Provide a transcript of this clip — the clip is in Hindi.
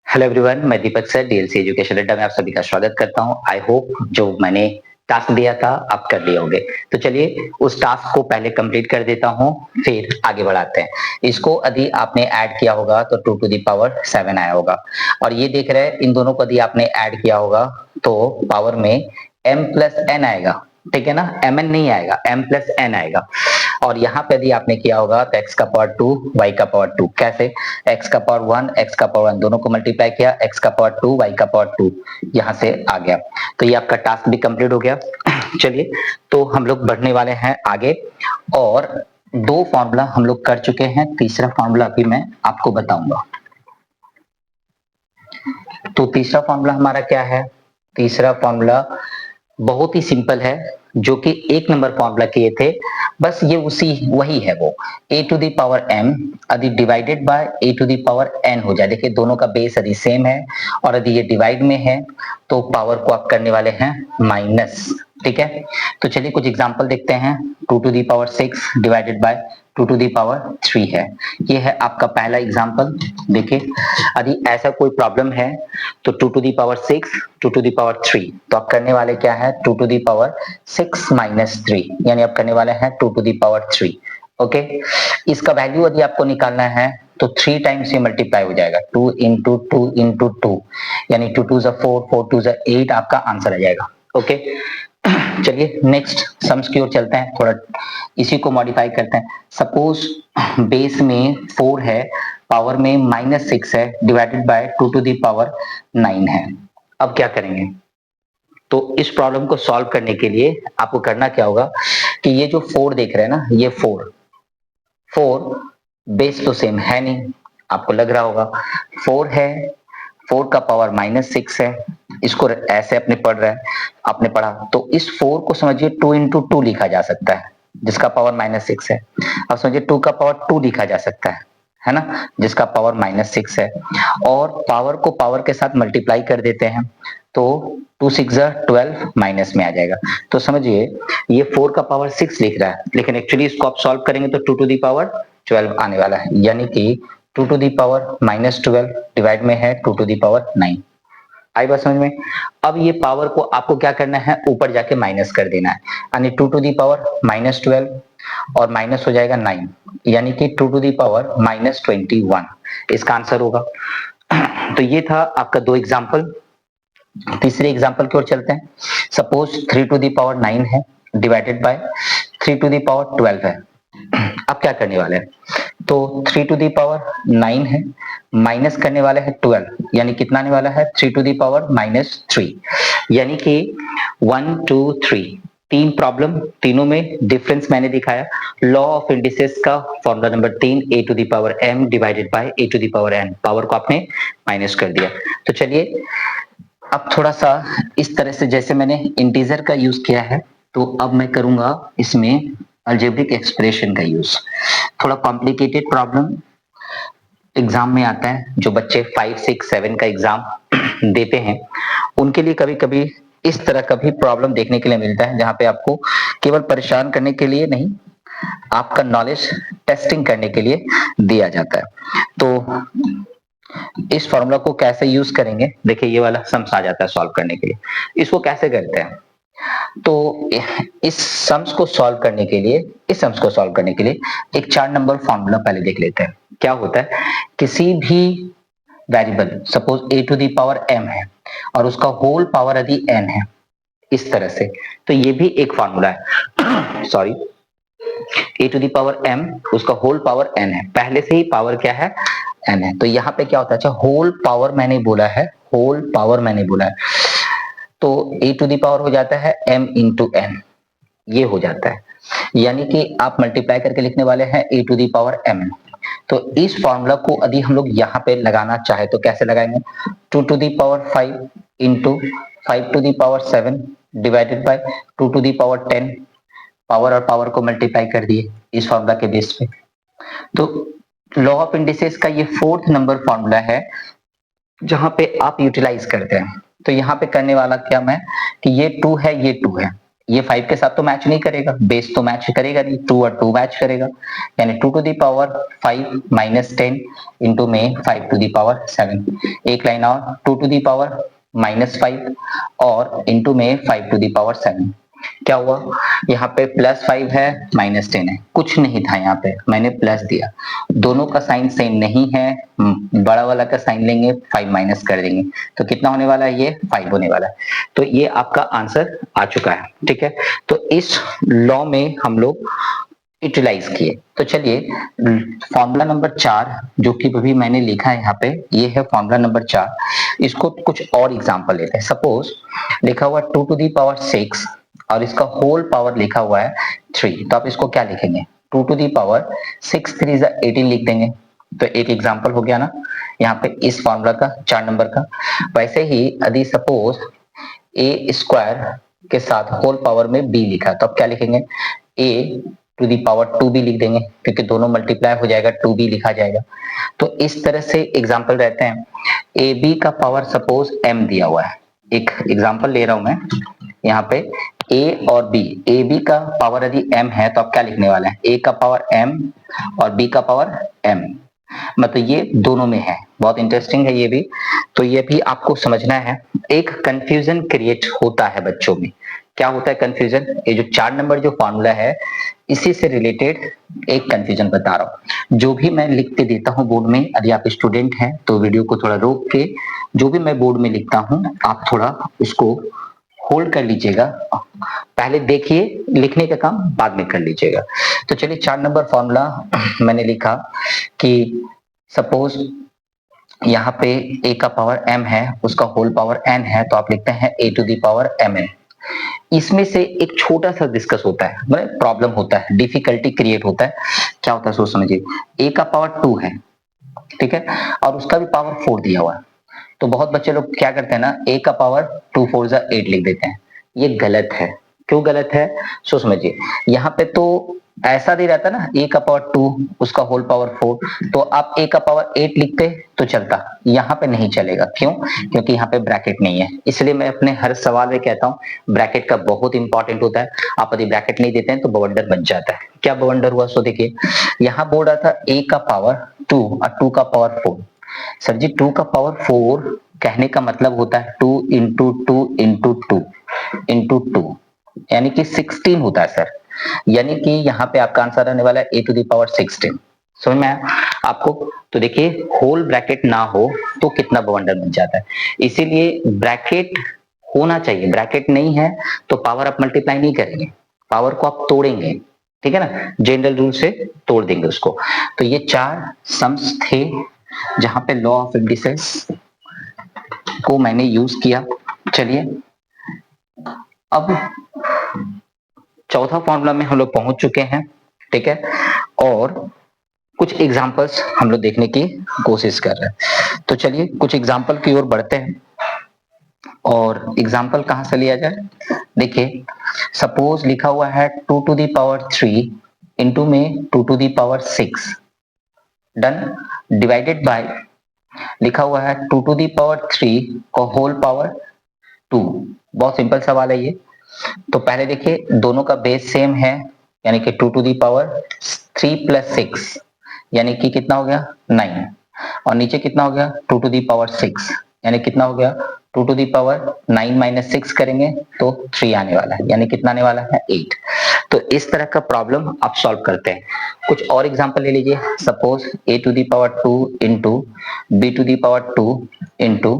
हेलो एवरीवन, मैं दीपक सर डीएलसी एजुकेशन अड्डा में आप सभी का स्वागत करता हूं। आई होप जो मैंने टास्क दिया था आप कर लिए होंगे। तो चलिए उस टास्क को पहले कंप्लीट कर देता हूं, फिर आगे बढ़ाते हैं। इसको यदि आपने ऐड किया होगा तो 2 टू द पावर 7 आया होगा, और ये देख रहे हैं इन दोनों को यदि आपने ऐड किया होगा तो पावर में m प्लस n आएगा, ठीक है ना। mn नहीं आएगा, m प्लस n आएगा। और यहाँ पे यदि आपने किया होगा तो x का पावर 2 y का पावर 2, कैसे x का पावर 1 x का पावर 1 दोनों को मल्टीप्लाई किया, x का पावर 2 y का पावर 2 यहाँ से आ गया। तो ये आपका टास्क भी कंप्लीट हो गया। चलिए तो हम लोग बढ़ने वाले हैं आगे, और दो फॉर्मूला हम लोग कर चुके हैं, तीसरा फॉर्मूला अभी मैं आपको बताऊंगा। तो तीसरा फॉर्मूला हमारा क्या है? तीसरा फॉर्मूला बहुत ही सिंपल है, जो कि एक नंबर फॉर्मूला किए थे, बस ये वही है वो a to the power m यदि divided by a to the power n हो जाए। देखिए दोनों का बेस यदि सेम है और यदि ये डिवाइड में है तो पावर को आप करने वाले हैं माइनस, ठीक है। तो चलिए कुछ एग्जांपल देखते हैं। 2 to the power 6 divided by 2 to the power 3 है। ये है आपका पहला एग्जांपल। देखिए यदि ऐसा कोई प्रॉब्लम है तो 2 to the power 6 2 to the power 3, तो आप करने वाले क्या है 2 टू दी पावर 6 माइनस 3, यानी आप करने वाले हैं 2 टू दी पावर 3। ओके, इसका वैल्यू यदि आपको निकालना है तो 3 टाइम्स ये मल्टीप्लाई हो जाएगा, 2 इंटू 2 इंटू 2, यानी 2 टू 4 4 टू 8 आपका आंसर आ जाएगा। ओके, चलिए नेक्स्ट सम्स की ओर चलते हैं, थोड़ा इसी को मॉडिफाई करते हैं। सपोज बेस में 4 है, पावर में -6 है, divided by 2 to the power 9 है। अब क्या करेंगे? तो इस प्रॉब्लम को सॉल्व करने के लिए आपको करना क्या होगा कि ये जो 4 देख रहे हैं ना, ये 4 बेस तो सेम है नहीं, आपको लग रहा होगा 4 है, 4 का पावर -6 है, इसको ऐसे अपने पढ़ रहा है, आपने पढ़ा तो इस 4 को समझिए 2 इंटू 2 लिखा जा सकता है, जिसका पावर -6 है। अब समझिए 2 का पावर 2 लिखा जा सकता है ना, जिसका पावर -6 है। और पावर को पावर के साथ मल्टीप्लाई कर देते हैं तो 2 6 12 माइनस में आ जाएगा। तो समझिए ये 4 का पावर 6 लिख रहा है, लेकिन एक्चुअली इसको आप सॉल्व करेंगे तो 2 टू दी पावर 12 आने वाला है, यानी कि 2 टू दी पावर -12 डिवाइड में है 2 टू दी पावर 9। आई बात समझ में? अब ये पावर को आपको क्या करना है, ऊपर जाके माइनस कर देना है, यानी 2 टू दी पावर -12 और माइनस हो जाएगा 9, यानी कि 2 टू दी पावर -21 इसका आंसर होगा। तो ये था आपका दो एग्जाम्पल। तीसरे एग्जाम्पल की ओर चलते हैं। सपोज 3 टू दी पावर 9 है, divided by 3 to the power 12 है। अब क्या करने वाले हैं, तो 3 टू दी पावर 9 है, माइनस करने वाले हैं 12, यानी कितना आने वाला है 3 टू दी पावर -3, यानी कि 1 2 3 तीन प्रॉब्लम, तीनों में डिफरेंस मैंने दिखाया। लॉ ऑफ इंडिसेस का formula number 3, a to the power m divided by a to the power n, power को आपने माइनस कर दिया। तो चलिए अब थोड़ा सा इस तरह से, जैसे मैंने इंटीजर का यूज किया है, तो अब मैं करूंगा इसमें अलजेब्रिक एक्सप्रेशन का यूज। थोड़ा कॉम्प्लिकेटेड प्रॉब्लम एग्जाम में आता है, जो बच्चे 5 6 7 का एग्जाम देते हैं उनके लिए कभी कभी इस तरह का भी प्रॉब्लम देखने के लिए मिलता है, जहां पे आपको केवल परेशान करने के लिए नहीं, आपका नॉलेज टेस्टिंग करने के लिए दिया जाता है। तो इस फॉर्मूला को कैसे यूज करेंगे, देखिए ये वाला सम्स आ जाता है सॉल्व करने के लिए। इसको कैसे करते हैं, तो इस सम्स को सॉल्व करने के लिए, इस सम्स को सॉल्व करने के लिए एक 4 नंबर फॉर्मूला पहले देख लेते हैं। क्या होता है, किसी भी variable, suppose a to the power m है और उसका होल पावर यदि n है, इस तरह से, तो ये भी एक फॉर्मूला है। Sorry, a to the power m उसका होल पावर n है, पहले से ही पावर क्या है n है। तो यहाँ पे क्या होता है, अच्छा होल पावर मैंने बोला है, होल पावर मैंने बोला है, तो a टू दी पावर हो जाता है m इंटू n, ये हो जाता है, यानी कि आप मल्टीप्लाई करके लिखने वाले हैं a to the power m। तो इस फॉर्मूला को यदि हम लोग यहाँ पे लगाना चाहे तो कैसे लगाएंगे, 2 to the power 5 into 5 to the power 7 divided by 2 to the power 10, power और पावर को मल्टीप्लाई कर दिए इस फॉर्मूला के बेस पे। तो लॉ ऑफ इंडिसेस का ये 4th नंबर फॉर्मूला है, जहां पे आप यूटिलाइज करते हैं। तो यहाँ पे करने वाला क्या मैं कि ये 2 है, ये 2 है, ये 5 के साथ तो मैच नहीं करेगा, बेस तो मैच करेगा नहीं, 2 और 2 मैच करेगा, यानी 2 to the power 5 minus 10 into में 5 टू दी पावर 7। एक लाइन और 2 टू दी पावर माइनस 5 और इंटू में 5 टू दी पावर 7। क्या हुआ, यहाँ पे प्लस 5 है माइनस 10 है, कुछ नहीं था यहाँ पे, मैंने प्लस दिया। दोनों का साइन सेम नहीं है, बड़ा वाला का साइन लेंगे 5 माइनस कर देंगे, तो कितना होने वाला है, ये 5 होने वाला है। तो ये आपका आंसर आ चुका है, ठीक है। तो इस लॉ में हम लोग यूटिलाइज किए। तो चलिए फॉर्मूला नंबर 4 जो कि अभी मैंने लिखा है यहाँ पे, ये है फॉर्मूला नंबर 4। इसको कुछ और एग्जांपल लेते हैं। सपोज लिखा हुआ 2 टू दी पावर 6 और इसका होल पावर लिखा हुआ है 3, तो आप इसको क्या लिखेंगे, 2 टू दी पावर 6 3 18 लिख देंगे। तो एक एग्जांपल हो गया ना यहाँ पे इस फॉर्मूला का 4 नंबर का। वैसे ही यदि सपोज ए स्क्वायर के साथ होल पावर में बी लिखा, तो आप क्या लिखेंगे, ए टू दी पावर 2b लिख देंगे, क्योंकि दोनों मल्टीप्लाई हो जाएगा, 2b लिखा जाएगा। तो इस तरह से एग्जांपल रहते हैं। ए बी का पावर सपोज m दिया हुआ है, एक एग्जांपल ले रहा हूं मैं यहाँ पे, a और b, ए बी का पावर यदि m है तो आप क्या लिखने वाले हैं, a का पावर m और b का पावर m, मतलब ये दोनों में है। बहुत इंटरेस्टिंग है ये भी, तो ये भी आपको समझना है। एक कंफ्यूजन क्रिएट होता है बच्चों में, क्या होता है कंफ्यूजन, ये जो 4 नंबर जो फॉर्मूला है इसी से रिलेटेड एक कंफ्यूजन बता रहा हूँ। जो भी मैं लिख के देता हूँ बोर्ड में, यदि आप स्टूडेंट हैं तो वीडियो को थोड़ा रोक के जो भी मैं बोर्ड में लिखता हूँ आप थोड़ा उसको होल्ड कर लीजिएगा, पहले देखिए, लिखने का काम बाद में कर लीजिएगा। तो चलिए 4 नंबर फॉर्मूला मैंने लिखा कि सपोज यहाँ पे a का पावर m है, उसका होल पावर n है, तो आप लिखते हैं a to the power mn। इसमें से एक छोटा सा डिस्कस होता है, मतलब प्रॉब्लम होता है, डिफिकल्टी क्रिएट होता है। क्या होता है सोच समझिए, a का पावर 2 है, ठीक है, और उसका भी पावर 4 दिया हुआ है। तो बहुत बच्चे लोग क्या करते हैं ना, a का पावर 2 4 8 लिख देते हैं, ये गलत है। क्यों गलत है, सो समझिए। यहाँ पे तो ऐसा दे रहता ना, a का पावर 2 उसका होल पावर 4, तो आप a का पावर 8 लिखते तो चलता, यहाँ पे नहीं चलेगा। क्यों, क्योंकि यहाँ पे ब्रैकेट नहीं है। इसलिए मैं अपने हर सवाल में कहता हूँ ब्रैकेट का बहुत इंपॉर्टेंट होता है। आप यदि ब्रैकेट नहीं देते हैं तो बवंडर बन जाता है। क्या बवंडर हुआ, सो देखिए यहाँ बोल रहा था a का पावर 2 और 2 का पावर 4। सर जी 2 का पावर 4 कहने का मतलब होता है 2 इंटू 2 इंटू 2 इंटू 2, यानी कि 16 होता है सर। यानी कि यहाँ पे आपका आंसर आने वाला है a टू दी पावर 16। समझ में आया आपको। तो देखिए होल ब्रैकेट ना हो तो कितना बवंडर बन जाता है, इसीलिए ब्रैकेट होना चाहिए। ब्रैकेट नहीं है तो पावर आप मल्टीप्लाई नहीं करेंगे, पावर को आप तोड़ेंगे, ठीक है ना, जनरल रूल से तोड़ देंगे उसको। तो ये 4 सम्स थे जहां पे लॉ ऑफ इंडिसेस को मैंने यूज किया। चलिए अब चौथा फॉर्मूला में हम लोग पहुंच चुके हैं, ठीक है, और कुछ एग्जांपल्स हम लोग देखने की कोशिश कर रहे हैं। तो चलिए कुछ एग्जांपल की ओर बढ़ते हैं। और एग्जांपल कहां से लिया जाए, देखिए सपोज लिखा हुआ है 2 टू दी पावर 3 इंटू में 2 to the power 6, done, divided by लिखा हुआ है 2 टू दी पावर 3 का होल पावर 2। बहुत सिंपल सवाल है ये। तो पहले देखिए दोनों का बेस सेम है, यानी कि 2 टू दी पावर 3 प्लस 6, यानी कि कितना हो गया 9, और नीचे कितना हो गया 2 टू दी पावर 6, यानी कितना हो गया 2 टू दी पावर 9 माइनस 6 करेंगे तो 3 आने वाला है, यानी कितना आने वाला है 8। तो इस तरह का प्रॉब्लम आप सॉल्व करते हैं। कुछ और एग्जांपल ले लीजिए, suppose a to the power 2 into B to the power 2 into